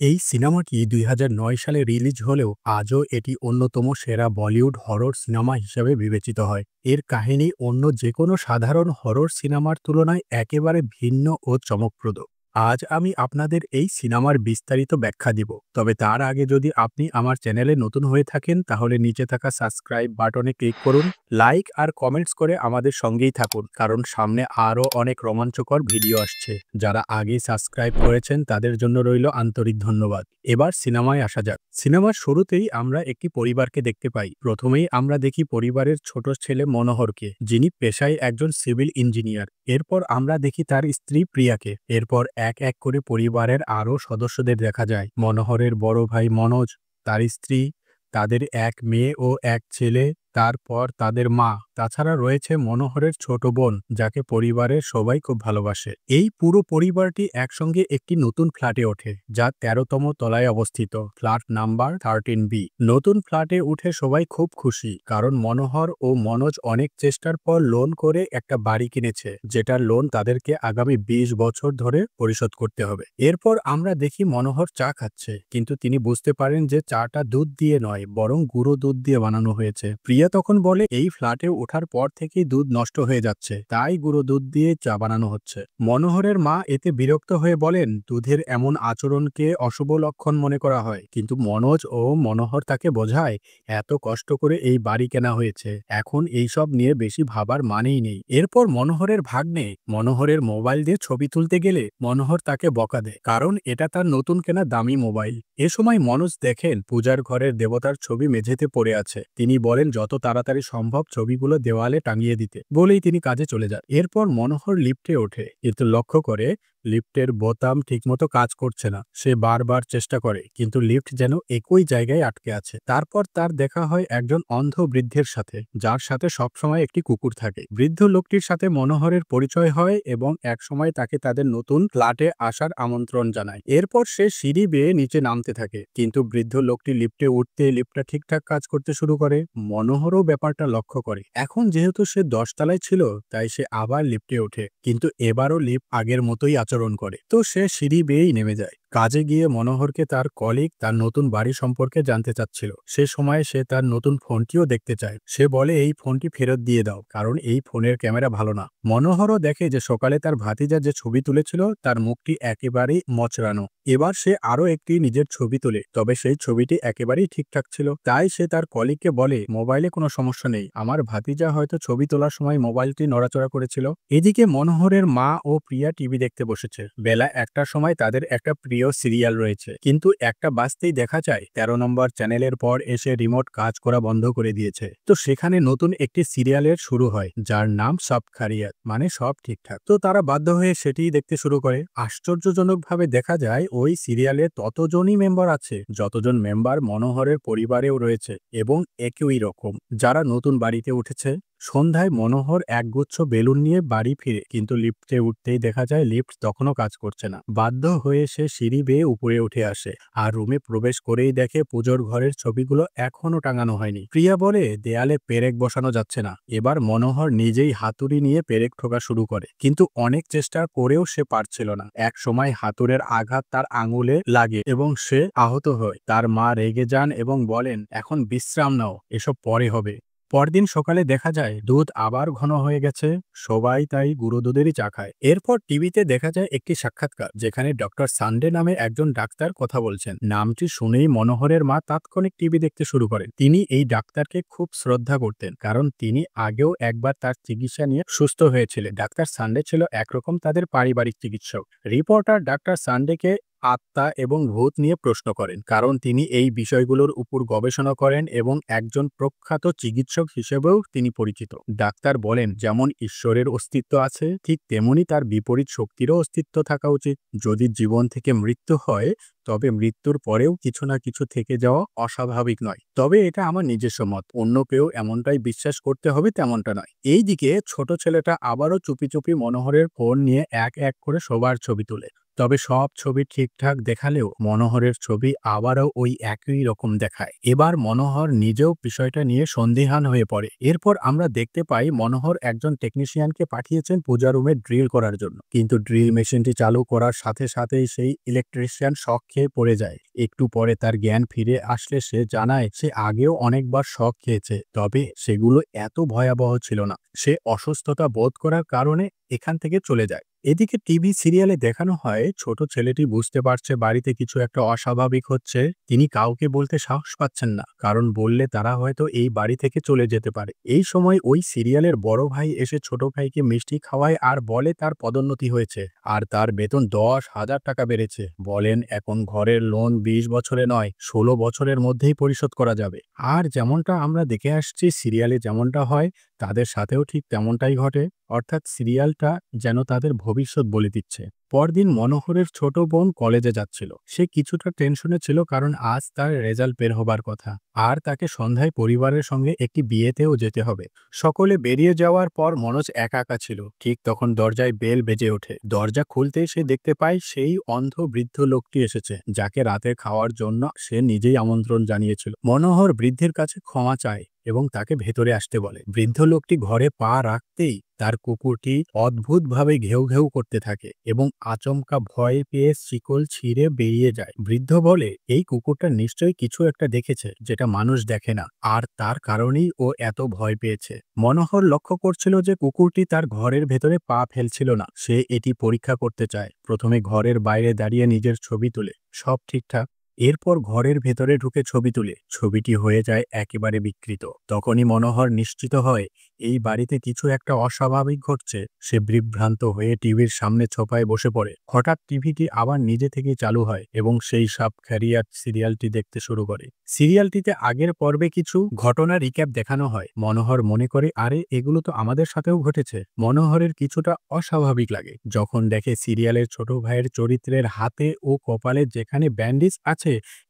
এই সিনেমাটি ২০০৯ সালে রিলিজ হলেও আজও এটি অন্যতম সেরা বলিউড হরর সিনেমা হিসেবে বিবেচিত হয়। এর কাহিনী অন্য যেকোনো সাধারণ হরর সিনেমার তুলনায় একেবারে ভিন্ন ও চমকপ্রদ। আজ আমি আপনাদের এই সিনেমার বিস্তারিত ব্যাখ্যা দিব। তবে তার আগে যদি আপনি আমার চ্যানেলে নতুন হয়ে থাকেন তাহলে নিচে থাকা সাবস্ক্রাইব বাটনে ক্লিক করুন, লাইক আর কমেন্টস করে আমাদের সঙ্গেই থাকুন, কারণ সামনে আরও অনেক রোমাঞ্চকর ভিডিও আসছে। যারা আগেই সাবস্ক্রাইব করেছেন তাদের জন্য রইল আন্তরিক ধন্যবাদ। এবার সিনেমায় আসা যাক। সিনেমার শুরুতেই আমরা একটি পরিবারকে দেখতে পাই। প্রথমেই আমরা দেখি পরিবারের ছোট ছেলে মনোহরকে, যিনি পেশায় একজন সিভিল ইঞ্জিনিয়ার। এরপর আমরা দেখি তার স্ত্রী প্রিয়াকে। এরপর এক এক করে পরিবারের আরও সদস্যদের দেখা যায়। মনোহরের বড় ভাই মনোজ, তার স্ত্রী, তাদের এক মেয়ে ও এক ছেলে, তারপর তাদের মা। তাছাড়া রয়েছে মনোহরের ছোট বোন, যাকে পরিবারের সবাই খুব ভালোবাসে। এই পুরো পরিবারটি একসঙ্গে একটি নতুন ফ্ল্যাটে ওঠে, যা ১৩তম তলায় অবস্থিত, ফ্ল্যাট নাম্বার 13B। নতুন ফ্ল্যাটে উঠে সবাই খুব খুশি, কারণ মনোহর ও মনোজ অনেক চেষ্টার পর লোন করে একটা বাড়ি কিনেছে, যেটার লোন তাদেরকে আগামী ২০ বছর ধরে পরিশোধ করতে হবে। এরপর আমরা দেখি মনোহর চা খাচ্ছে, কিন্তু তিনি বুঝতে পারেন যে চাটা দুধ দিয়ে নয়, বরং গুঁড়ো দুধ দিয়ে বানানো হয়েছে। প্রিয়া তখন বলে এই ফ্ল্যাটে ওঠার পর থেকেই দুধ নষ্ট হয়ে যাচ্ছে, তাই গুঁড়ো দুধ দিয়ে চা বানানো হচ্ছে। মনোহরের মা এতে বিরক্ত হয়ে বলেন দুধের এমন আচরণকে অশুভ লক্ষণ মনে করা হয়, কিন্তু মনোজ ও মনোহর তাকে বোঝায় এত কষ্ট করে এই বাড়ি কেনা হয়েছে, এখন এইসব নিয়ে বেশি ভাবার মানেই নেই। এরপর মনোহরের ভাগ্নে মনোহরের মোবাইল দিয়ে ছবি তুলতে গেলে মনোহর তাকে বকা দেয়, কারণ এটা তার নতুন কেনা দামি মোবাইল। এ সময় মনোজ দেখেন পূজার ঘরের দেবতার ছবি মেঝেতে পড়ে আছে। তিনি বলেন যত তাড়াতাড়ি সম্ভব ছবিগুলো দেওয়ালে টাঙিয়ে দিতে, বলেই তিনি কাজে চলে যান। এরপর মনোহর লিফটে ওঠে, কিন্তু লক্ষ্য করে লিফটের বোতাম ঠিকমতো কাজ করছে না। সে বারবার চেষ্টা করে, কিন্তু লিফট যেন একই জায়গায় আটকে আছে। তারপর তার দেখা হয় একজন অন্ধ বৃদ্ধের সাথে, যার সাথে সবসময় একটি কুকুর থাকে। বৃদ্ধ লোকটির সাথে মনোহরের পরিচয় হয় এবং একসময় তাকে তাদের নতুন ফ্ল্যাটে আসার আমন্ত্রণ জানায়। এরপর সে সিঁড়ি বেয়ে নিচে নামতে থাকে, কিন্তু বৃদ্ধ লোকটি লিফটে উঠতে লিফটটা ঠিকঠাক কাজ করতে শুরু করে। মনোহরও ব্যাপারটা লক্ষ্য করে। এখন যেহেতু সে ১০ তলায় ছিল, তাই সে আবার লিফটে ওঠে, কিন্তু এবারও লিফট আগের মতোই আচরণ করে। তো সে সিঁড়ি বেয়েই নেমে যায়। কাজে গিয়ে মনোহরকে তার কলিগ তার নতুন বাড়ি সম্পর্কে জানতে চাচ্ছিল। সে সময় সে তার নতুন ফোনটিও দেখতে চায়। সে বলে এই ফোনটি ফেরত দিয়ে দাও, কারণ এই ফোনের ক্যামেরা ভালো না। মনোহরও দেখে যে সকালে তার ভাতিজা যে ছবি তুলেছিল তার মুখটি একেবারেই মচড়ানো। এবার সে আরও একটি নিজের ছবি তোলে, তবে সেই ছবিটি একেবারেই ঠিকঠাক ছিল। তাই সে তার কলিগকে বলে মোবাইলে কোনো সমস্যা নেই, আমার ভাতিজা হয়তো ছবি তোলার সময় মোবাইলটি নড়াচড়া করেছিল। এদিকে মনোহরের মা ও প্রিয়া টিভি দেখতে বসেছে। বেলা ১টার সময় তাদের একটা প্রিয় সিরিয়াল রয়েছে, কিন্তু একটা বাজতেই দেখা যায় ১৩ নম্বর চ্যানেলের পর এসে রিমোট কাজ করা বন্ধ করে দিয়েছে। তো সেখানে নতুন একটি সিরিয়ালের শুরু হয়, যার নাম সব খারিয়াত, মানে সব ঠিকঠাক। তো তারা বাধ্য হয়ে সেটিই দেখতে শুরু করে। আশ্চর্যজনকভাবে দেখা যায় ওই সিরিয়ালে ততজনই মেম্বার আছে যতজন মেম্বার মনোহরের পরিবারেও রয়েছে, এবং একই রকম, যারা নতুন বাড়িতে উঠেছে। সন্ধ্যায় মনোহর একগুচ্ছ বেলুন নিয়ে বাড়ি ফিরে, কিন্তু লিফটে উঠতেই দেখা যায় লিফট তখনও কাজ করছে না। বাধ্য হয়ে সে সিঁড়ি বেয়ে উপরে উঠে আসে, আর রুমে প্রবেশ করেই দেখে পুজোর ঘরের ছবিগুলো এখনো টাঙানো হয়নি। প্রিয়া বলে দেয়ালে পেরেক বসানো যাচ্ছে না। এবার মনোহর নিজেই হাতুড়ি নিয়ে পেরেক ঠোকা শুরু করে, কিন্তু অনেক চেষ্টা করেও সে পারছিল না। এক সময় হাতুড়ের আঘাত তার আঙুলে লাগে এবং সে আহত হয়। তার মা রেগে যান এবং বলেন এখন বিশ্রাম নাও, এসব পরে হবে। পরদিন সকালে দেখা যায় দুধ আবার ঘন হয়ে গেছে, সবাই তাই গুঁড়ো দুধেরই চা খায়। এরপর টিভিতে দেখা যায় একটি সাক্ষাৎকার, যেখানে ডক্টর সানডে নামে একজন ডাক্তার কথা বলছেন। নামটি শুনেই মনোহরের মা তাৎক্ষণিক টিভি দেখতে শুরু করেন। তিনি এই ডাক্তারকে খুব শ্রদ্ধা করতেন, কারণ তিনি আগেও একবার তার চিকিৎসা নিয়ে সুস্থ হয়েছিলেন। ডাক্তার সানডে ছিল একরকম তাদের পারিবারিক চিকিৎসক। রিপোর্টার ডাক্তার সানডেকে আত্মা এবং ভূত নিয়ে প্রশ্ন করেন, কারণ তিনি এই বিষয়গুলোর উপর গবেষণা করেন এবং একজন প্রখ্যাত চিকিৎসক হিসেবেও তিনি পরিচিত। ডাক্তার বলেন যেমন ঈশ্বরের অস্তিত্ব আছে, ঠিক তেমনি তার বিপরীত শক্তিরও অস্তিত্ব থাকা উচিত। যদি জীবন থেকে মৃত্যু হয়, তবে মৃত্যুর পরেও কিছু না কিছু থেকে যাওয়া অস্বাভাবিক নয়। তবে এটা আমার নিজস্ব মত, অন্য কেউ এমনটাই বিশ্বাস করতে হবে তেমনটা নয়। এইদিকে ছোট ছেলেটা আবারও চুপি চুপি মনোহরের ফোন নিয়ে এক এক করে সবার ছবি তোলে। তবে সব ছবি ঠিকঠাক দেখালেও মনোহরের ছবি আবারও ওই একই রকম দেখায়। এবার মনোহর নিজেও বিষয়টা নিয়ে সন্দিহান হয়ে পড়ে। এরপর আমরা দেখতে পাই মনোহর একজন টেকনিশিয়ানকে পাঠিয়েছেন পূজা রুমে ড্রিল করার জন্য, কিন্তু ড্রিল মেশিনটি চালু করার সাথে সাথেই সেই ইলেকট্রিশিয়ান শক খেয়ে পড়ে যায়। একটু পরে তার জ্ঞান ফিরে আসলে সে জানায় সে আগেও অনেকবার শক খেয়েছে, তবে সেগুলো এত ভয়াবহ ছিল না। সে অসুস্থতা বোধ করার কারণে এখান থেকে চলে যায়। এদিকে টিভি সিরিয়ালে দেখানো হয় ছোট ছেলেটি বুঝতে পারছে বাড়িতে কিছু একটা অস্বাভাবিক হচ্ছে। তিনি কাউকে বলতে সাহস পাচ্ছেন না, কারণ বললে তারা হয়তো এই বাড়ি থেকে চলে যেতে পারে। এই সময় ওই সিরিয়ালের বড় ভাই এসে ছোট ভাইকে মিষ্টি খাওয়ায় আর বলে তার পদোন্নতি হয়েছে আর তার বেতন 10,000 টাকা বেড়েছে। বলেন এখন ঘরের লোন 20 বছরে নয় 16 বছরের মধ্যেই পরিশোধ করা যাবে। আর যেমনটা আমরা দেখে আসছি সিরিয়ালে যেমনটা হয় তাদের সাথেও ঠিক তেমনটাই ঘটে, অর্থাৎ সিরিয়ালটা যেন তাদের ভবিষ্যৎ বলে দিচ্ছে। পরদিন মনোহরের ছোট বোন কলেজে যাচ্ছিল। সে কিছুটা টেনশনে ছিল, কারণ আজ তার রেজাল্ট বের হবার কথা আর তাকে সন্ধ্যায় পরিবারের সঙ্গে একটি বিয়েতেও যেতে হবে। সকলে বেরিয়ে যাওয়ার পর মনোজ একা একা ছিল। ঠিক তখন দরজায় বেল বেজে ওঠে। দরজা খুলতেই সে দেখতে পায় সেই অন্ধ বৃদ্ধ লোকটি এসেছে, যাকে রাতে খাওয়ার জন্য সে নিজেই আমন্ত্রণ জানিয়েছিল। মনোহর বৃদ্ধের কাছে ক্ষমা চায় এবং তাকে ভেতরে আসতে বলে। বৃদ্ধ লোকটি ঘরে পা রাখতেই তার কুকুরটি অদ্ভুতভাবে ঘেউ ঘেউ করতে থাকে এবং আচমকা ভয় পেয়ে শিকল ছিঁড়ে বেরিয়ে যায়। বৃদ্ধ বলে এই কুকুরটা নিশ্চয়ই কিছু একটা দেখেছে যেটা মানুষ দেখে না, আর তার কারণেই ও এত ভয় পেয়েছে। মনোহর লক্ষ্য করছিল যে কুকুরটি তার ঘরের ভেতরে পা ফেলছিল না। সে এটি পরীক্ষা করতে চায়। প্রথমে ঘরের বাইরে দাঁড়িয়ে নিজের ছবি তুলে, সব ঠিকঠাক। এরপর ঘরের ভেতরে ঢুকে ছবি তুলে ছবিটি হয়ে যায় একেবারে বিকৃত। তখনই মনোহর নিশ্চিত হয় এই বাড়িতে কিছু একটা অস্বাভাবিক ঘটছে। সে বিভ্রান্ত হয়ে টিভির সামনে ছোপায় বসে পড়ে। হঠাৎ টিভিটি আবার নিজে থেকেই চালু হয় এবং সেই সাব ক্যারিয়ার সিরিয়ালটি দেখতে শুরু করে। সিরিয়ালটিতে আগের পর্বে কিছু ঘটনা রিক্যাপ দেখানো হয়। মনোহর মনে করে আরে এগুলো তো আমাদের সাথেও ঘটেছে। মনোহরের কিছুটা অস্বাভাবিক লাগে যখন দেখে সিরিয়ালের ছোট ভাইয়ের চরিত্রের হাতে ও কপালে যেখানে ব্যান্ডেজ আছে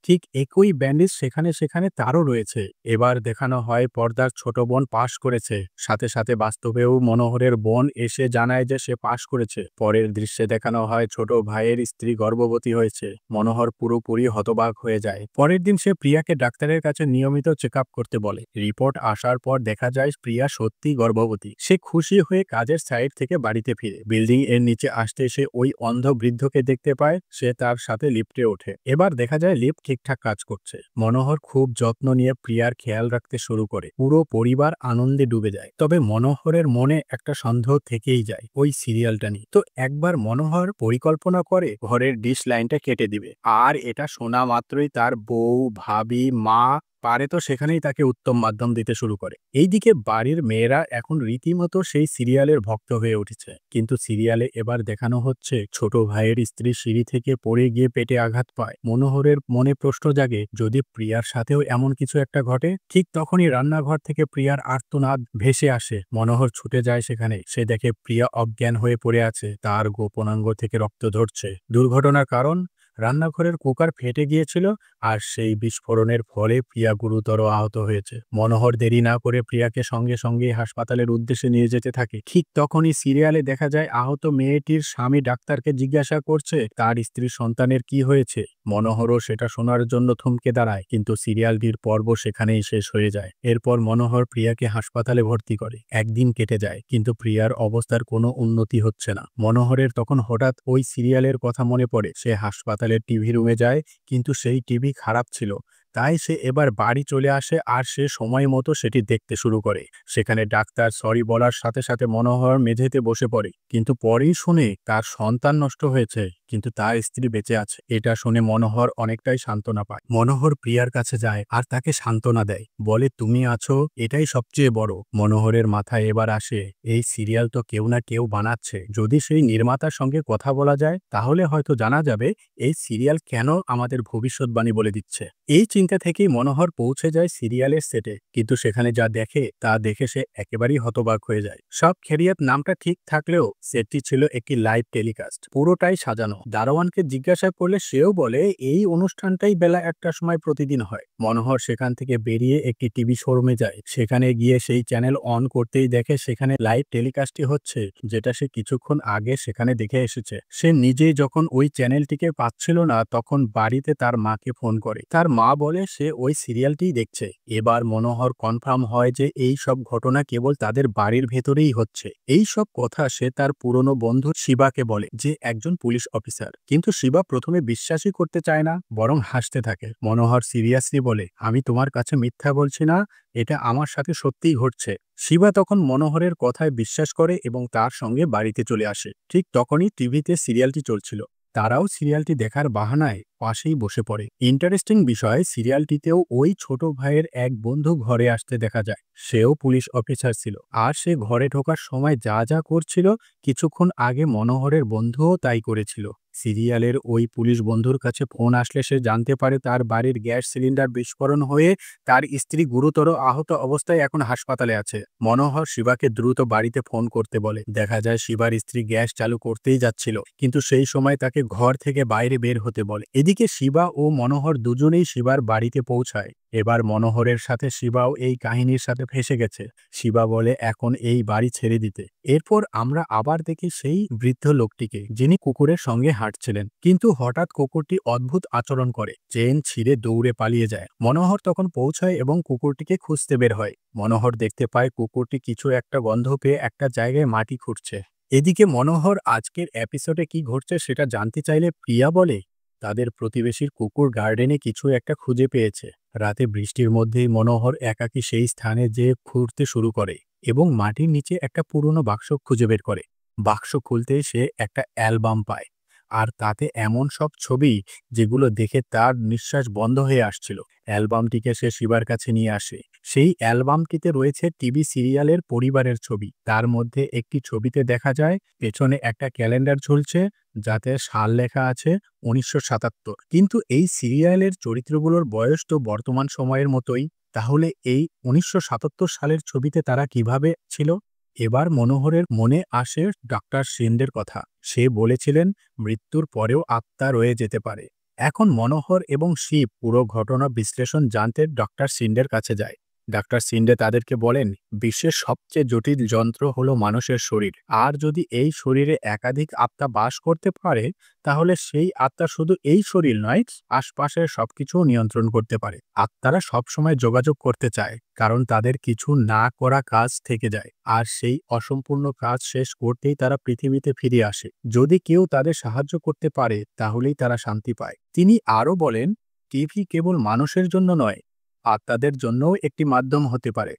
ঠিক একই ব্যান্ডেজ সেখানে সেখানে তারও রয়েছে। এবার দেখানো হয় পর্দার ছোট বোন পাশ করেছে। সাথে সাথে বাস্তবেও মনোহরের বোন এসে জানায় যে সে পাশ করেছে। পরের দৃশ্যে দেখানো হয় ছোট ভাইয়ের স্ত্রী গর্ভবতী হয়েছে। মনোহর পুরোপুরি হতবাক হয়ে যায়। পরের দিন সে প্রিয়াকে ডাক্তারের কাছে নিয়মিত চেক আপ করতে বলে। রিপোর্ট আসার পর দেখা যায় প্রিয়া সত্যি গর্ভবতী। সে খুশি হয়ে কাজের সাইড থেকে বাড়িতে ফিরে বিল্ডিং এর নিচে আসতে সে ওই অন্ধ বৃদ্ধকে দেখতে পায়। সে তার সাথে লিফটে ওঠে। এবার দেখা যায় লিফট ঠিকঠাক কাজ করছে। মনোহর খুব যত্ন নিয়ে প্রিয়ার খেয়াল রাখতে শুরু করে। পুরো পরিবার আনন্দে ডুবে যায়। তবে মনোহরের মনে একটা সন্দেহ থেকেই যায় ওই সিরিয়ালটা নিয়ে। তো একবার মনোহর পরিকল্পনা করে ঘরের ডিশ লাইনটা কেটে দিবে, আর এটা শোনা মাত্রই তার বউ, ভাবি, মা পারে তো সেখানেই তাকে উত্তম মাধ্যম দিতে শুরু করে। এইদিকে বাড়ির মেয়েরা এখন রীতিমতো সেই সিরিয়ালের ভক্ত হয়ে উঠেছে। কিন্তু সিরিয়ালে এবার দেখানো হচ্ছে ছোট ভাইয়ের স্ত্রী সিঁড়ি থেকে পড়ে গিয়ে পেটে আঘাত পায়। মনোহরের মনে প্রশ্ন জাগে যদি প্রিয়ার সাথেও এমন কিছু একটা ঘটে। ঠিক তখনই রান্নাঘর থেকে প্রিয়ার আর্তনাদ ভেসে আসে। মনোহর ছুটে যায় সেখানে। সে দেখে প্রিয়া অজ্ঞান হয়ে পড়ে আছে, তার গোপনাঙ্গ থেকে রক্ত ঝরছে। দুর্ঘটনার কারণ রান্নাঘরের কুকার ফেটে গিয়েছিল আর সেই বিস্ফোরণের ফলে প্রিয়া গুরুতর আহত হয়েছে। মনোহর দেরি না করে প্রিয়াকে সঙ্গে সঙ্গে হাসপাতালের উদ্দেশ্যে নিয়ে যেতে থাকে। ঠিক তখনই সিরিয়ালে দেখা যায় আহত মেয়েটির স্বামী ডাক্তারকে জিজ্ঞাসা করছে তার স্ত্রীর সন্তানের কি হয়েছে। মনোহরও সেটা শোনার জন্য থমকে দাঁড়ায়, কিন্তু সিরিয়ালটির পর্ব সেখানেই শেষ হয়ে যায়। এরপর মনোহর প্রিয়াকে হাসপাতালে ভর্তি করে। একদিন কেটে যায়, কিন্তু প্রিয়ার অবস্থার কোনো উন্নতি হচ্ছে না। মনোহরের তখন হঠাৎ ওই সিরিয়ালের কথা মনে পড়ে। সে হাসপাতালের টিভি রুমে যায়, কিন্তু সেই টিভি খারাপ ছিল। তাই সে এবার বাড়ি চলে আসে আর সে সময় মতো সেটি দেখতে শুরু করে। সেখানে ডাক্তার সরি বলার সাথে সাথে মনোহর মেঝেতে বসে পড়ে, কিন্তু পরেই শুনে তার সন্তান নষ্ট হয়েছে কিন্তু তার স্ত্রী বেঁচে আছে। এটা শুনে মনোহর অনেকটাই সান্ত্বনা পায়। মনোহর প্রিয়ার কাছে যায় আর তাকে সান্ত্বনা দেয়, বলে তুমি আছো, এটাই সবচেয়ে বড়। মনোহরের মাথায় এবার আসে এই সিরিয়াল তো কেউ না কেউ বানাচ্ছে। যদি সেই নির্মাতার সঙ্গে কথা বলা যায় তাহলে হয়তো জানা যাবে এই সিরিয়াল কেন আমাদের ভবিষ্যৎবাণী বলে দিচ্ছে। এই চিন্তা চিন্তা থেকেই মনোহর পৌঁছে যায় সিরিয়ালের সেটে, কিন্তু সেখানে যা দেখে তা দেখে সে একেবারেই হতবাক হয়ে যায়। সব খেরিয়াত নামটা ঠিক থাকলেও সেটটি ছিল একটি লাইভ টেলিকাস্ট, পুরোটাই সাজানো। দারোয়ানকে জিজ্ঞাসা করলে সেও বলে এই অনুষ্ঠানটাই বেলা 1টার সময় প্রতিদিন হয়। মনোহর সেখান থেকে বেরিয়ে একটি টিভি শোরুমে যায়। সেখানে গিয়ে সেই চ্যানেল অন করতেই দেখে সেখানে লাইভ টেলিকাস্টই হচ্ছে, যেটা সে কিছুক্ষণ আগে সেখানে দেখে এসেছে। সে নিজেই যখন ওই চ্যানেলটিকে পাচ্ছিল না, তখন বাড়িতে তার মাকে ফোন করে। তার মা বলে সে ওই সিরিয়ালটিই দেখছে। এবার মনোহর কনফার্ম হয় যে এই সব ঘটনা কেবল তাদের বাড়ির ভেতরেই হচ্ছে। এই সব কথা সে তার পুরনো বন্ধু শিবাকে বলে, যে একজন পুলিশ অফিসার। কিন্তু শিবা প্রথমে বিশ্বাসই করতে চায় না, বরং হাসতে থাকে। মনোহর সিরিয়াসলি বলে, আমি তোমার কাছে মিথ্যা বলছি না, এটা আমার সাথে সত্যিই ঘটছে। শিবা তখন মনোহরের কথায় বিশ্বাস করে এবং তার সঙ্গে বাড়িতে চলে আসে। ঠিক তখনই টিভিতে সিরিয়ালটি চলছিল। তারাও সিরিয়ালটি দেখার বাহানায় পাশেই বসে পড়ে। ইন্টারেস্টিং বিষয়, সিরিয়ালটিতেও ওই ছোট ভাইয়ের এক বন্ধু ঘরে আসতে দেখা যায়। সেও পুলিশ অফিসার ছিল, আর সে ঘরে ঢোকার সময় যা যা করছিল কিছুক্ষণ আগে মনোহরের বন্ধুও তাই করেছিল। সিরিয়ালের ওই পুলিশ বন্ধুর কাছে ফোন আসলে সে জানতে পারে তার বাড়ির গ্যাস সিলিন্ডার বিস্ফোরণ হয়ে তার স্ত্রী গুরুতর আহত অবস্থায় এখন হাসপাতালে আছে। মনোহর শিবাকে দ্রুত বাড়িতে ফোন করতে বলে। দেখা যায় শিবার স্ত্রী গ্যাস চালু করতেই যাচ্ছিল, কিন্তু সেই সময় তাকে ঘর থেকে বাইরে বের হতে বলে। এদিকে শিবা ও মনোহর দুজনেই শিবার বাড়িতে পৌঁছায়। এবার মনোহরের সাথে শিবাও এই কাহিনীর সাথে ফেসে গেছে। শিবা বলে এখন এই বাড়ি ছেড়ে দিতে। এরপর আমরা আবার দেখি সেই বৃদ্ধ লোকটিকে, যিনি কুকুরের সঙ্গে হাঁটছিলেন, কিন্তু হঠাৎ কুকুরটি অদ্ভুত আচরণ করে, চেন ছিঁড়ে দৌড়ে পালিয়ে যায়। মনোহর তখন পৌঁছায় এবং কুকুরটিকে খুঁজতে বের হয়। মনোহর দেখতে পায় কুকুরটি কিছু একটা গন্ধ পেয়ে একটা জায়গায় মাটি খুঁড়ছে। এদিকে মনোহর আজকের এপিসোডে কি ঘটছে সেটা জানতে চাইলে প্রিয়া বলে তাদের প্রতিবেশীর কুকুর গার্ডেনে কিছু একটা খুঁজে পেয়েছে। রাতে বৃষ্টির মধ্যেই মনোহর একাকী সেই স্থানে যেয়ে খুঁড়তে শুরু করে এবং মাটির নিচে একটা পুরনো বাক্স খুঁজে বের করে। বাক্স খুলতেই সে একটা অ্যালবাম পায়, আর তাতে এমন সব ছবি যেগুলো দেখে তার নিঃশ্বাস বন্ধ হয়ে আসছিল। অ্যালবামটিকে সে শিবার কাছে নিয়ে আসে। সেই অ্যালবামটিতে রয়েছে টিভি সিরিয়ালের পরিবারের ছবি। তার মধ্যে একটি ছবিতে দেখা যায় পেছনে একটা ক্যালেন্ডার ঝুলছে, যাতে সাল লেখা আছে 1977। কিন্তু এই সিরিয়ালের চরিত্রগুলোর বয়স তো বর্তমান সময়ের মতোই। তাহলে এই 1977 সালের ছবিতে তারা কিভাবে ছিল? এবার মনোহরের মনে আসে ডক্টর সেনদের কথা। সে বলেছিলেন মৃত্যুর পরেও আত্মা রয়ে যেতে পারে। এখন মনোহর এবং শিব পুরো ঘটনা বিশ্লেষণ জানতে ডক্টর সিন্ডের কাছে যায়। ডক্টর সিন্ডে তাদেরকে বলেন বিশ্বের সবচেয়ে জটিল যন্ত্র হলো মানুষের শরীর, আর যদি এই শরীরে একাধিক আত্মা বাস করতে পারে, তাহলে সেই আত্মা শুধু এই শরীর নয়, আশপাশের সবকিছুও নিয়ন্ত্রণ করতে পারে। আত্মারা সবসময় যোগাযোগ করতে চায়, কারণ তাদের কিছু না করা কাজ থেকে যায়, আর সেই অসম্পূর্ণ কাজ শেষ করতেই তারা পৃথিবীতে ফিরে আসে। যদি কেউ তাদের সাহায্য করতে পারে, তাহলেই তারা শান্তি পায়। তিনি আরও বলেন টিভি কেবল মানুষের জন্য নয়, আত্মাদের জন্যও একটি মাধ্যম হতে পারে।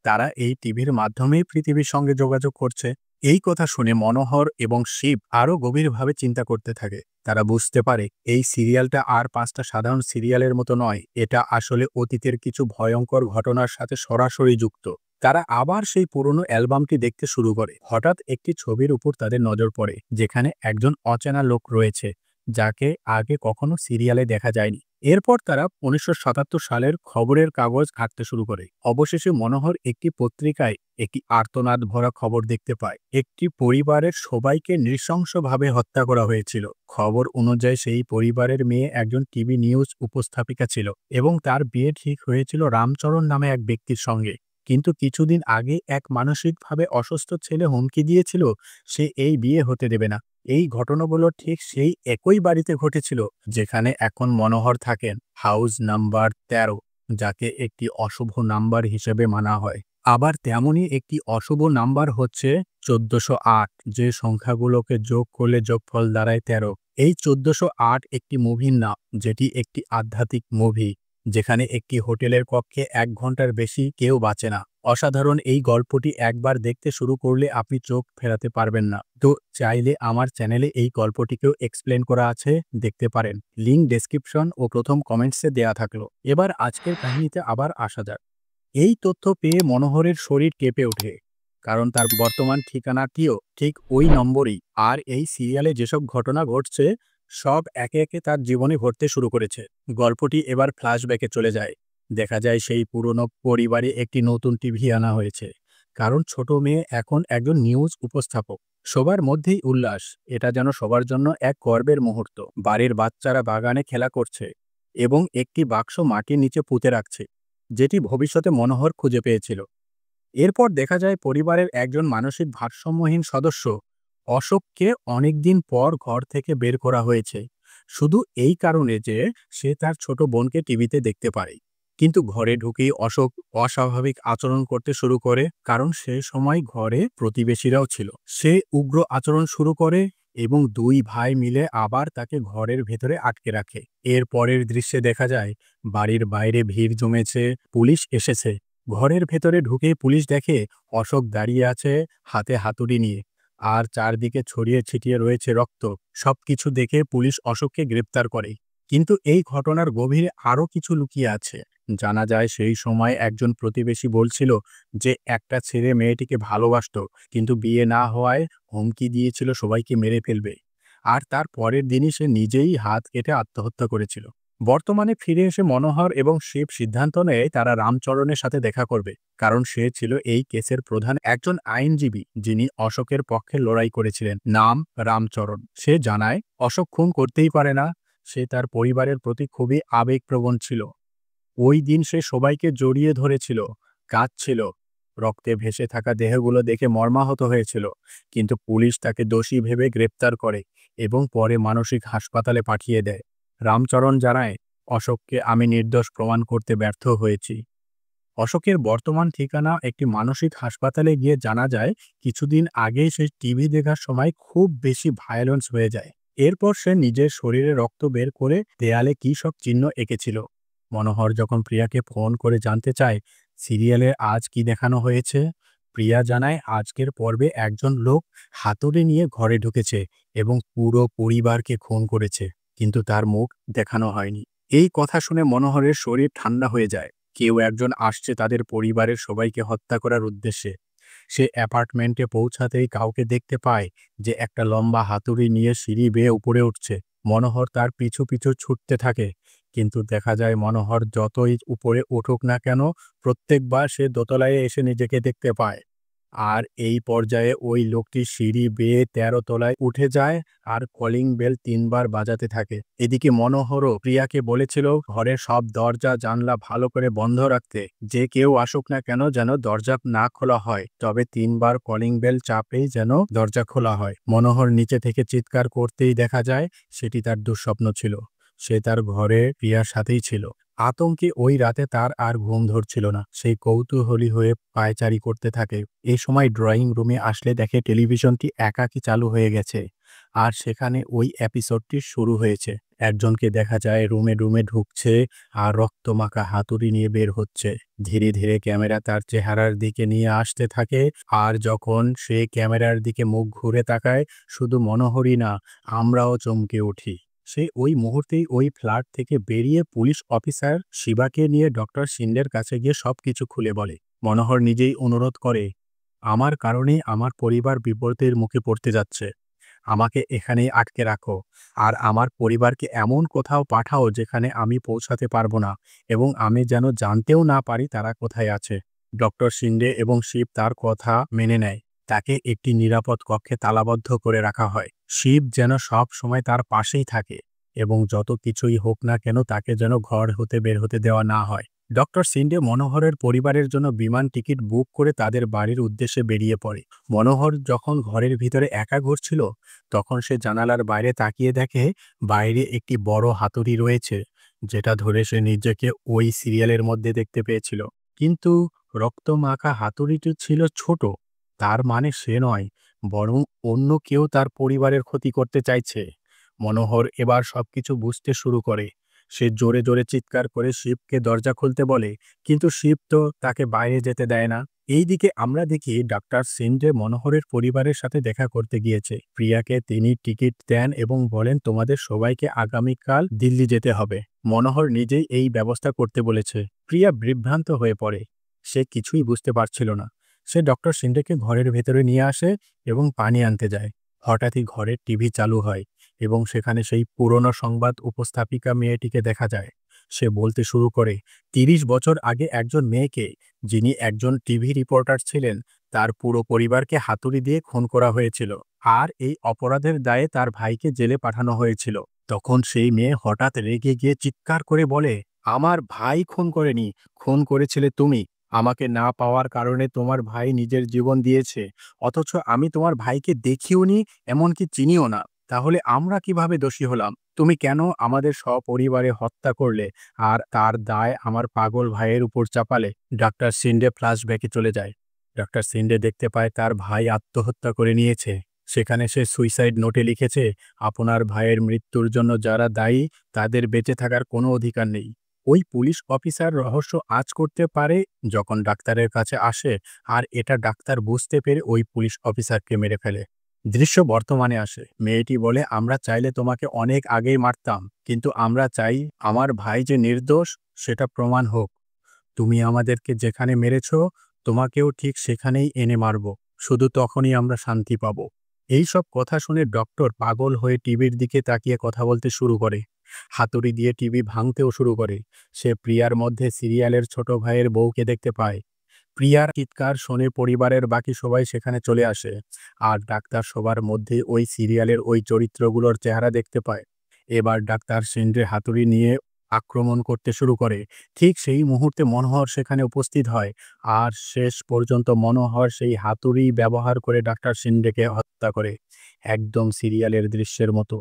তারা এই টিভির মাধ্যমেই পৃথিবীর সঙ্গে যোগাযোগ করছে। এই কথা শুনে মনোহর এবং শিব আরও গভীরভাবে চিন্তা করতে থাকে। তারা বুঝতে পারে এই সিরিয়ালটা আর 5টা সাধারণ সিরিয়ালের মতো নয়, এটা আসলে অতীতের কিছু ভয়ঙ্কর ঘটনার সাথে সরাসরি যুক্ত। তারা আবার সেই পুরনো অ্যালবামটি দেখতে শুরু করে। হঠাৎ একটি ছবির উপর তাদের নজর পড়ে, যেখানে একজন অচেনা লোক রয়েছে, যাকে আগে কখনো সিরিয়ালে দেখা যায়নি। এরপর তারা 1977 সালের খবরের কাগজ ঘাঁটতে শুরু করে। অবশেষে মনোহর একটি পত্রিকায় একটি আর্তনাদ ভরা খবর দেখতে পায়। একটি পরিবারের সবাইকে নৃশংসভাবে হত্যা করা হয়েছিল। খবর অনুযায়ী সেই পরিবারের মেয়ে একজন টিভি নিউজ উপস্থাপিকা ছিল এবং তার বিয়ে ঠিক হয়েছিল রামচরণ নামে এক ব্যক্তির সঙ্গে। কিন্তু কিছুদিন আগে এক মানসিকভাবে অসুস্থ ছেলে হুমকি দিয়েছিল সে এই বিয়ে হতে দেবে না। এই ঘটনাগুলো ঠিক সেই একই বাড়িতে ঘটেছিল যেখানে এখন মনোহর থাকেন, হাউস নাম্বার 13, যাকে একটি অশুভ নাম্বার হিসেবে মানা হয়। আবার তেমনই একটি অশুভ নাম্বার হচ্ছে 1408, যে সংখ্যাগুলোকে যোগ করলে যোগফল দাঁড়ায় 13। এই 1408 একটি মুভির নাম, যেটি একটি আধ্যাত্মিক মুভি, যেখানে একটি হোটেলের কক্ষে 1 ঘন্টার বেশি কেউ বাঁচে না। অসাধারণ এই গল্পটি একবার দেখতে শুরু করলে আপনি চোখ ফেরাতে পারবেন না। তো চাইলে আমার চ্যানেলে এই গল্পটিকেও এক্সপ্লেন করা আছে, দেখতে পারেন। লিঙ্ক ডেসক্রিপশন ও প্রথম কমেন্টসে দেয়া থাকলো। এবার আজকের কাহিনীতে আবার আসা যাক। এই তথ্য পেয়ে মনোহরের শরীর কেঁপে ওঠে, কারণ তার বর্তমান ঠিকানাটিও ঠিক ওই নম্বরই। আর এই সিরিয়ালে যেসব ঘটনা ঘটছে সব একে একে তার জীবনে ঘটতে শুরু করেছে। গল্পটি এবার ফ্ল্যাশব্যাকে চলে যায়। দেখা যায় সেই পুরনো পরিবারে একটি নতুন টিভি আনা হয়েছে, কারণ ছোট মেয়ে এখন একজন নিউজ উপস্থাপক। সবার মধ্যেই উল্লাস। এটা যেন সবার জন্য এক গর্বের মুহূর্ত। বাড়ির বাচ্চারা বাগানে খেলা করছে এবং একটি বাক্স মাটির নিচে পুঁতে রাখছে, যেটি ভবিষ্যতে মনোহর খুঁজে পেয়েছিল। এরপর দেখা যায় পরিবারের একজন মানসিক ভারসাম্যহীন সদস্য অশোককে অনেকদিন পর ঘর থেকে বের করা হয়েছে, শুধু এই কারণে যে সে তার ছোট বোনকে টিভিতে দেখতে পারে। কিন্তু ঘরে ঢুকেই অশোক অস্বাভাবিক আচরণ করতে শুরু করে, কারণ সে সময় ঘরে প্রতিবেশীরাও ছিল। সে উগ্র আচরণ শুরু করে এবং দুই ভাই মিলে আবার তাকে ঘরের ভেতরে আটকে রাখে। এর পরের দৃশ্যে দেখা যায় বাড়ির বাইরে ভিড় জমেছে, পুলিশ এসেছে। ঘরের ভেতরে ঢুকে পুলিশ দেখে অশোক দাঁড়িয়ে আছে হাতে হাতুড়ি নিয়ে, আর চারদিকে ছড়িয়ে ছিটিয়ে রয়েছে রক্ত। সবকিছু দেখে পুলিশ অশোককে গ্রেপ্তার করে। কিন্তু এই ঘটনার গভীরে আরও কিছু লুকিয়ে আছে। জানা যায় সেই সময় একজন প্রতিবেশী বলছিল যে একটা ছেলে মেয়েটিকে ভালোবাসতো, কিন্তু বিয়ে না হওয়ায় হুমকি দিয়েছিল সবাইকে মেরে ফেলবে। আর তার পরের দিনই সে নিজেই হাত কেটে আত্মহত্যা করেছিল। বর্তমানে ফিরে এসে মনোহর এবং শিব সিদ্ধান্ত নেয় তারা রামচরণের সাথে দেখা করবে, কারণ সে ছিল এই কেসের প্রধান একজন আইনজীবী যিনি অশোকের পক্ষে লড়াই করেছিলেন। নাম রামচরণ। সে জানায় অশোক খুন করতেই পারে না। সে তার পরিবারের প্রতি খুবই আবেগপ্রবণ ছিল। ওই দিন সে সবাইকে জড়িয়ে ধরেছিল, কাঁদছিল, রক্তে ভেসে থাকা দেহগুলো দেখে মর্মাহত হয়েছিল। কিন্তু পুলিশ তাকে দোষী ভেবে গ্রেপ্তার করে এবং পরে মানসিক হাসপাতালে পাঠিয়ে দেয়। রামচরণ জানায়, অশোককে আমি নির্দোষ প্রমাণ করতে ব্যর্থ হয়েছি। অশোকের বর্তমান ঠিকানা একটি মানসিক হাসপাতালে গিয়ে জানা যায় কিছুদিন আগেই সে টিভি দেখার সময় খুব বেশি ভায়োলেন্স হয়ে যায়। এরপর সে নিজের শরীরে রক্ত বের করে দেয়ালে কী সব চিহ্ন এঁকেছিল। মনোহর যখন প্রিয়াকে ফোন করে জানতে চায় সিরিয়ালে আজ কি দেখানো হয়েছে, প্রিয়া জানায় আজকের পর্বে একজন লোক হাতুড়ি নিয়ে ঘরে ঢুকেছে এবং পুরো পরিবারকে খুন করেছে, কিন্তু তার মুখ দেখানো হয়নি। এই কথা শুনে মনোহরের শরীর ঠান্ডা হয়ে যায়। কেউ একজন আসছে তাদের পরিবারের সবাইকে হত্যা করার উদ্দেশ্যে। সে অ্যাপার্টমেন্টে পৌঁছাতেই কাউকে দেখতে পায় যে একটা লম্বা হাতুড়ি নিয়ে সিঁড়ি বেয়ে উপরে উঠছে। মনোহর তার পিছু পিছু ছুটতে থাকে, কিন্তু দেখা যায় মনোহর যতই উপরে উঠুক না কেন, প্রত্যেকবার সে দোতলায় এসে নিজেকে দেখতে পায়। আর এই পর্যায়ে ওই লোকটি সিঁড়ি বেয়ে ১৩ তলায় উঠে যায় আর কলিং বেল ৩ বার বাজাতে থাকে। এদিকে মনোহরও প্রিয়াকে বলেছিল ঘরের সব দরজা জানলা ভালো করে বন্ধ রাখতে, যে কেউ আসুক না কেন যেন দরজা না খোলা হয়। তবে ৩ বার কলিং বেল চাপেই যেন দরজা খোলা হয়। মনোহর নিচে থেকে চিৎকার করতেই দেখা যায় সেটি তার দুঃস্বপ্ন ছিল। সে তার ঘরে প্রিয়ার সাথেই ছিল। আতঙ্কে ওই রাতে তার আর ঘুম ধরছিল না। সেই কৌতূহলী হয়ে পায়চারি করতে থাকে। এই সময় ড্রয়িং রুমে আসলে দেখে টেলিভিশনটি একাকী চালু হয়ে গেছে, আর সেখানে ওই এপিসোডটি শুরু হয়েছে। একজনকে দেখা যায় রুমে রুমে ঢুকছে আর রক্তমাখা হাতুড়ি নিয়ে বের হচ্ছে। ধীরে ধীরে ক্যামেরা তার চেহারার দিকে নিয়ে আসতে থাকে, আর যখন সে ক্যামেরার দিকে মুখ ঘুরে তাকায়, শুধু মনোহরই না, আমরাও চমকে উঠি। সে ওই মুহূর্তেই ওই ফ্ল্যাট থেকে বেরিয়ে পুলিশ অফিসার শিবাকে নিয়ে ডক্টর শিন্ডের কাছে গিয়ে সবকিছু খুলে বলে। মনোহর নিজেই অনুরোধ করে, আমার কারণে আমার পরিবার বিপদের মুখে পড়তে যাচ্ছে। আমাকে এখানেই আটকে রাখো, আর আমার পরিবারকে এমন কোথাও পাঠাও যেখানে আমি পৌঁছাতে পারবো না, এবং আমি যেন জানতেও না পারি তারা কোথায় আছে। ডক্টর শিন্ডে এবং শিব তার কথা মেনে নেয়। তাকে একটি নিরাপদ কক্ষে তালাবদ্ধ করে রাখা হয়। শিব যেন সব সময় তার পাশেই থাকে এবং যত কিছুই হোক না কেন তাকে যেন ঘর হতে বের হতে দেওয়া না হয়। ডক্টর শিন্ডে মনোহরের পরিবারের জন্য বিমান টিকিট বুক করে তাদের বাড়ির উদ্দেশ্যে বেরিয়ে পড়ে। মনোহর যখন ঘরের ভিতরে একা ঘুরছিল, তখন সে জানালার বাইরে তাকিয়ে দেখে বাইরে একটি বড় হাতুড়ি রয়েছে, যেটা ধরে সে নিজেকে ওই সিরিয়ালের মধ্যে দেখতে পেয়েছিল। কিন্তু রক্তমাখা হাতুড়িটি ছিল ছোট। তার মানে সে নয়, বরং অন্য কেউ তার পরিবারের ক্ষতি করতে চাইছে। মনোহর এবার সবকিছু বুঝতে শুরু করে। সে জোরে জোরে চিৎকার করে শিবকে দরজা খুলতে বলে, কিন্তু শিব তো তাকে বাইরে যেতে দেয় না। এইদিকে আমরা দেখি ডাক্তার সিন্ডে মনোহরের পরিবারের সাথে দেখা করতে গিয়েছে। প্রিয়াকে তিনি টিকিট দেন এবং বলেন তোমাদের সবাইকে আগামীকাল দিল্লি যেতে হবে। মনোহর নিজেই এই ব্যবস্থা করতে বলেছে। প্রিয়া বিভ্রান্ত হয়ে পড়ে। সে কিছুই বুঝতে পারছিল না। সে ডক্টর সিন্ডেকে ঘরের ভেতরে নিয়ে আসে এবং পানি আনতে যায়। হঠাৎই ঘরের টিভি চালু হয় এবং সেখানে সেই পুরনো সংবাদ উপস্থাপিকা মেয়েটিকে দেখা যায়। সে বলতে শুরু করে ৩০ বছর আগে একজন মেয়েকে, যিনি একজন টিভি রিপোর্টার ছিলেন, তার পুরো পরিবারকে হাতুড়ি দিয়ে খুন করা হয়েছিল। আর এই অপরাধের দায়ে তার ভাইকে জেলে পাঠানো হয়েছিল। তখন সেই মেয়ে হঠাৎ রেগে গিয়ে চিৎকার করে বলে, আমার ভাই খুন করেনি, খুন করেছিলে তুমি। আমাকে না পাওয়ার কারণে তোমার ভাই নিজের জীবন দিয়েছে, অথচ আমি তোমার ভাইকে দেখিওনি, এমনকি চিনিও না। তাহলে আমরা কিভাবে দোষী হলাম? তুমি কেন আমাদের সপরিবারে হত্যা করলে আর তার দায় আমার পাগল ভাইয়ের উপর চাপালে? ডাক্তার শিন্ডে ফ্ল্যাশব্যাকে চলে যায়। ডাক্তার শিন্ডে দেখতে পায় তার ভাই আত্মহত্যা করে নিয়েছে। সেখানে সে সুইসাইড নোটে লিখেছে, আপনার ভাইয়ের মৃত্যুর জন্য যারা দায়ী তাদের বেঁচে থাকার কোনো অধিকার নেই। ওই পুলিশ অফিসার রহস্য আঁচ করতে পারে যখন ডাক্তারের কাছে আসে, আর এটা ডাক্তার বুঝতে পেরে ওই পুলিশ অফিসারকে মেরে ফেলে। দৃশ্য বর্তমানে আসে। মেয়েটি বলে, আমরা চাইলে তোমাকে অনেক আগেই মারতাম, কিন্তু আমরা চাই আমার ভাই যে নির্দোষ সেটা প্রমাণ হোক। তুমি আমাদেরকে যেখানে মেরেছ, তোমাকেও ঠিক সেখানেই এনে মারব। শুধু তখনই আমরা শান্তি পাব। এই সব কথা শুনে ডক্টর পাগল হয়ে টিভির দিকে তাকিয়ে কথা বলতে শুরু করে। হাতুড়ি দিয়ে টিভি ভাঙতেও শুরু করে। সে প্রিয়ার মধ্যে সিরিয়ালের ছোট ভাইয়ের বউকে দেখতে পায়। প্রিয়ার চিৎকার শুনে পরিবারের বাকি সবাই সেখানে চলে আসে। আর ডাক্তার সবার মধ্যে ওই সিরিয়ালের ওই চরিত্রগুলোর চেহারা দেখতে পায়। এবার ডাক্তার শিন্ডে হাতুড়ি নিয়ে আক্রমণ করতে শুরু করে। ঠিক সেই মুহূর্তে মনোহর সেখানে উপস্থিত হয়। আর শেষ পর্যন্ত মনোহর সেই হাতুড়ি ব্যবহার করে ডাক্তার শিন্ডেকে হত্যা করে, একদম সিরিয়ালের দৃশ্যের মতো।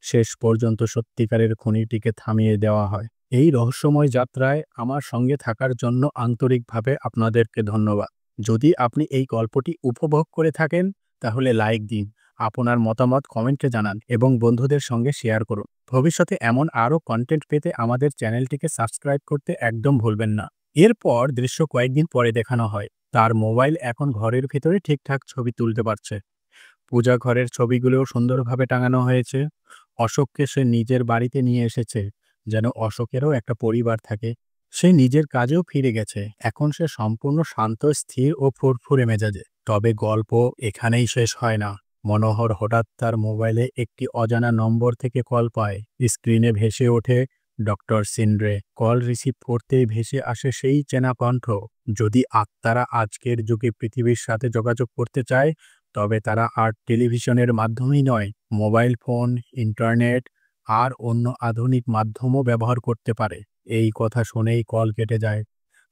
শেষ পর্যন্ত সত্যিকারের খুনিটিকে থামিয়ে দেওয়া হয়। এই রহস্যময় যাত্রায় আমার সঙ্গে থাকার জন্য আন্তরিকভাবে আপনাদেরকে ধন্যবাদ। যদি আপনি এই গল্পটি উপভোগ করে থাকেন, তাহলে লাইক দিন, আপনার মতামত কমেন্টে জানান এবং বন্ধুদের সঙ্গে শেয়ার করুন। ভবিষ্যতে এমন আরও কন্টেন্ট পেতে আমাদের চ্যানেলটিকে সাবস্ক্রাইব করতে একদম ভুলবেন না। এরপর দৃশ্য কয়েকদিন পরে দেখানো হয়। তার মোবাইল এখন ঘরের ভিতরে ঠিকঠাক ছবি তুলতে পারছে। পূজা ঘরের ছবিগুলোও সুন্দরভাবে টাঙানো হয়েছে। অশোককে সে নিজের বাড়িতে নিয়ে এসেছে, যেন অশোকেরও একটা পরিবার থাকে। সে নিজের কাজেও ফিরে গেছে। এখন সে সম্পূর্ণ শান্ত, স্থির ও ফুরফুরে মেজাজে। তবে গল্প এখানেই শেষ হয় না। মনোহর হঠাৎ তার মোবাইলে একটি অজানা নম্বর থেকে কল পায়। স্ক্রিনে ভেসে ওঠে ডক্টর সিন্ড্রে। কল রিসিভ করতেই ভেসে আসে সেই চেনা কণ্ঠ। যদি আত্মারা আজকের যুগে পৃথিবীর সাথে যোগাযোগ করতে চায়, তবে তারা আর টেলিভিশনের মাধ্যমেই নয়, মোবাইল ফোন, ইন্টারনেট আর অন্য আধুনিক মাধ্যমও ব্যবহার করতে পারে। এই কথা শুনেই কল কেটে যায়।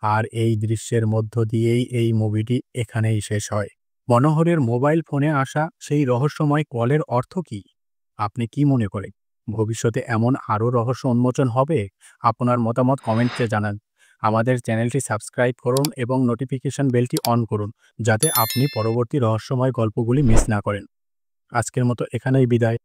আর এই দৃশ্যের মধ্য দিয়েই এই মুভিটি এখানেই শেষ হয়। মনোহরের মোবাইল ফোনে আসা সেই রহস্যময় কলের অর্থ কী? আপনি কি মনে করেন? ভবিষ্যতে এমন আরও রহস্য উন্মোচন হবে? আপনার মতামত কমেন্টে জানান। আমাদের চ্যানেলটি সাবস্ক্রাইব করুন এবং নোটিফিকেশন বেলটি অন করুন, যাতে আপনি পরবর্তী রহস্যময় গল্পগুলি মিস না করেন। আজকের মতো এখানেই বিদায়।